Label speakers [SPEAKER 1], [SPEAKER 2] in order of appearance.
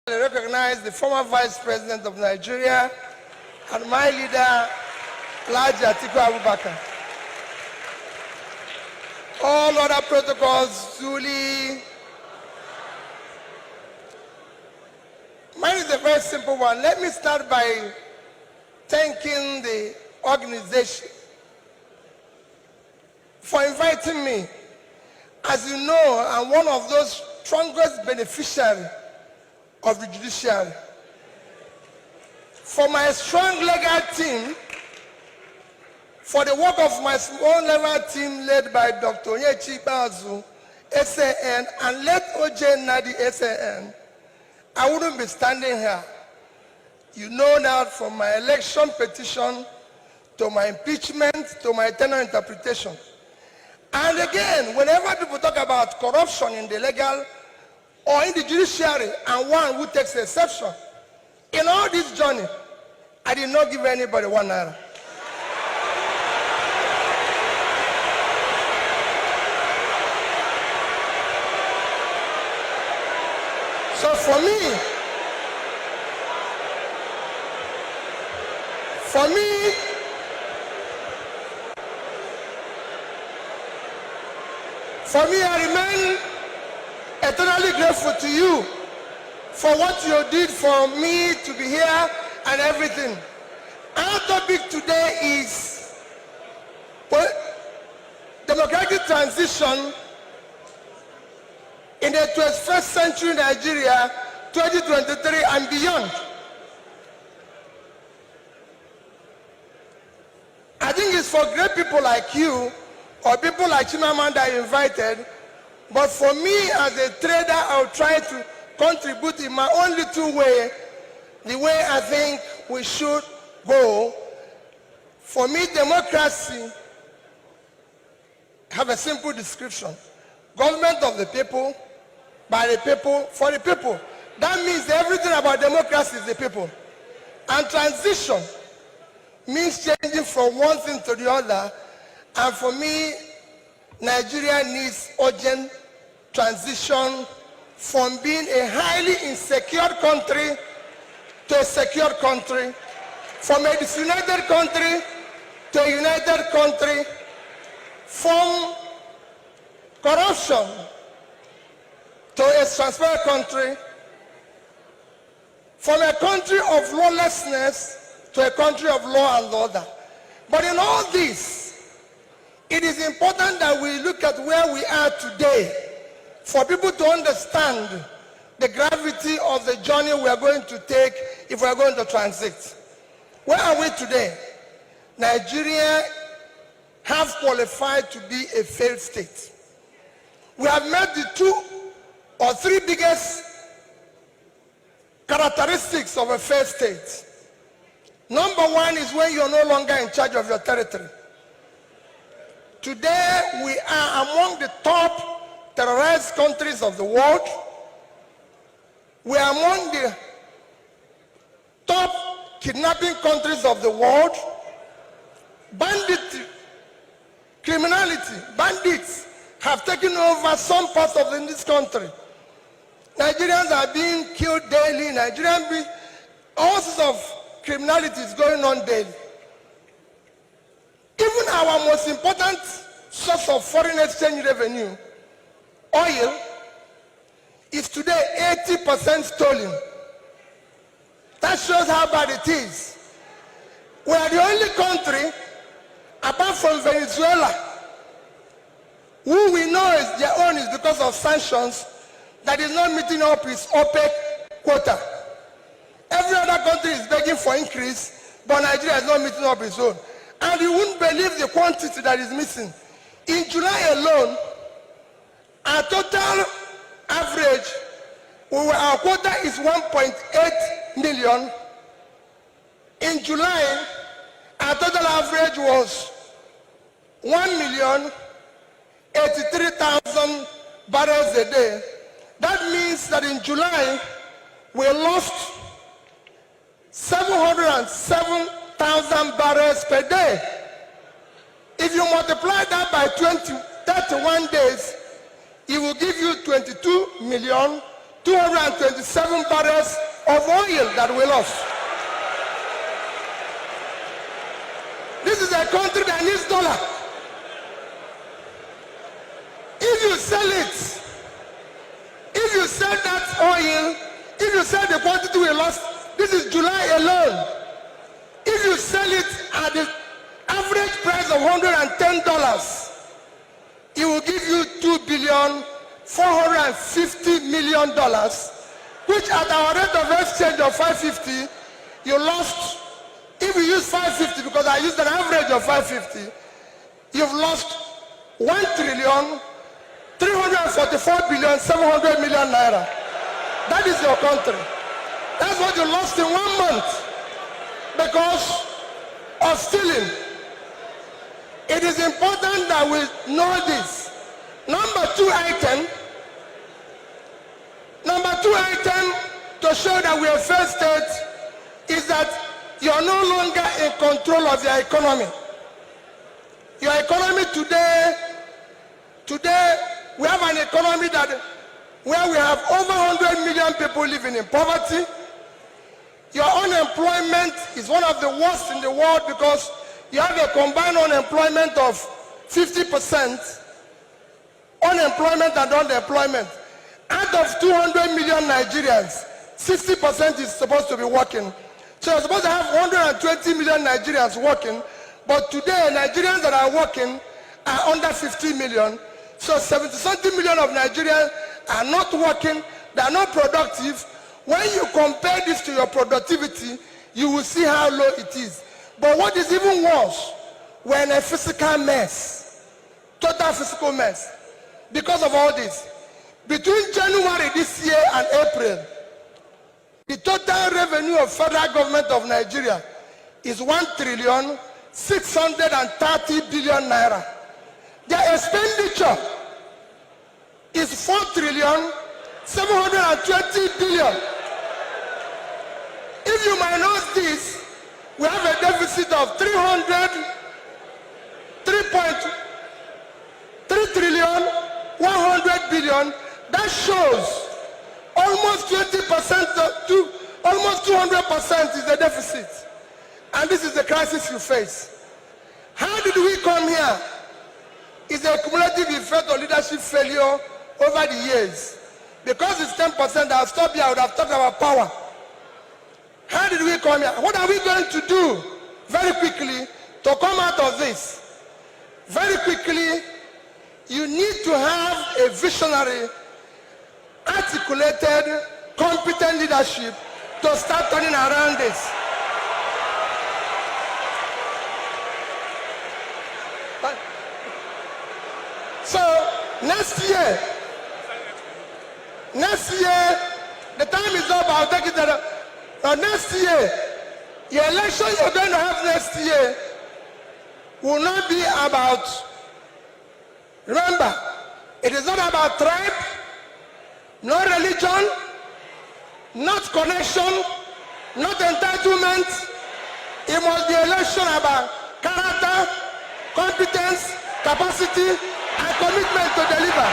[SPEAKER 1] I recognize the former Vice President of Nigeria and my leader, Alhaji Atiku Abubakar. All other protocols duly. Mine is a very simple one. Let me start by thanking the organization for inviting me. As you know, I'm one of those strongest beneficiaries of the judiciary. For my strong legal team, for the work of my small level team led by Dr. Onyechi Bazu, SAN, and led OJ Nadi, SAN, I wouldn't be standing here. You know that from my election petition to my impeachment to my tenure interpretation. And again, whenever people talk about corruption in the legal or in the judiciary, and one who takes exception, in all this journey, I did not give anybody 1 naira. So for me, I remain eternally grateful to you for what you did for me to be here and everything. Our topic today is democratic transition in the 21st century Nigeria, 2023 and beyond. I think it's for great people like you or people like Chimamanda I invited, but for me as a trader, I'll try to contribute in my own little way, the way I think we should go. For me, democracy have a simple description. Government of the people, by the people, for the people. That means everything about democracy is the people. And transition means changing from one thing to the other. And for me, Nigeria needs urgent transition from being a highly insecure country to a secure country, from a disunited country to a united country, from corruption to a transparent country, from a country of lawlessness to a country of law and order. But in all this, it is important that we look at where we are today for people to understand the gravity of the journey we are going to take if we are going to transit. Where are we today? Nigeria have qualified to be a failed state. We have met the 2 or 3 biggest characteristics of a failed state. Number one is when you're no longer in charge of your territory. Today, we are among the top terrorized countries of the world. We are among the top kidnapping countries of the world. Banditry, criminality, bandits have taken over some parts of this country. Nigerians are being killed daily. All sorts of criminality is going on daily. Even our most important source of foreign exchange revenue, oil, is today 80% stolen. That shows how bad it is. We are the only country, apart from Venezuela, who we know is their own is because of sanctions, that is not meeting up its OPEC quota. Every other country is begging for increase, but Nigeria is not meeting up its own. And you wouldn't believe the quantity that is missing. In July alone, our total average, our quota is 1.8 million. In July, our total average was 1,083,000 barrels a day. That means that in July, we lost 707,000 barrels per day. If you multiply that by 31 days, it will give you 22,200,000 227 barrels of oil that we lost. This is a country that needs dollar. If you sell it, if you sell that oil, if you sell the quantity we lost, this is July alone. If you sell it at the average price of $110, it will give you $2,450,000,000, which at our rate of exchange of 550, you lost. If you use 550, because I used an average of 550, you've lost 1,344,700,000,000 naira. That is your country. That's what you lost in 1 month because of stealing. It is important that we know this. Number two item to show that we are failed state is that you are no longer in control of your economy. Your economy today, we have an economy where we have over 100 million people living in poverty. Your unemployment is one of the worst in the world because you have a combined unemployment of 50%, unemployment and underemployment. Out of 200 million Nigerians, 60% is supposed to be working. So you're supposed to have 120 million Nigerians working, but today Nigerians that are working are under 50 million. So 70-something million of Nigerians are not working, they are not productive. When you compare this to your productivity, you will see how low it is. But what is even worse, we're in a physical mess, total physical mess. Because of all this, between January this year and April, the total revenue of federal government of Nigeria is 1,630,000,000,000 naira. Their expenditure is 4,720,000,000,000. If you minus this, we have a deficit of 3.100,000,000,000. That shows almost 20% to almost 200% is the deficit. And this is the crisis you face. How did we come here? It's a cumulative effect of leadership failure over the years. Because it's 10%, I'll stop here, I would have talked about power. How did we come here? What are we going to do very quickly to come out of this? Very quickly, you need to have a visionary, articulated, competent leadership to start turning around this. So next year, the time is up, I'll take it there. Next year, the election you're going to have next year will not be about, remember, it is not about tribe, no religion, not connection, not entitlement. It must be election about character, competence, capacity, and commitment to deliver.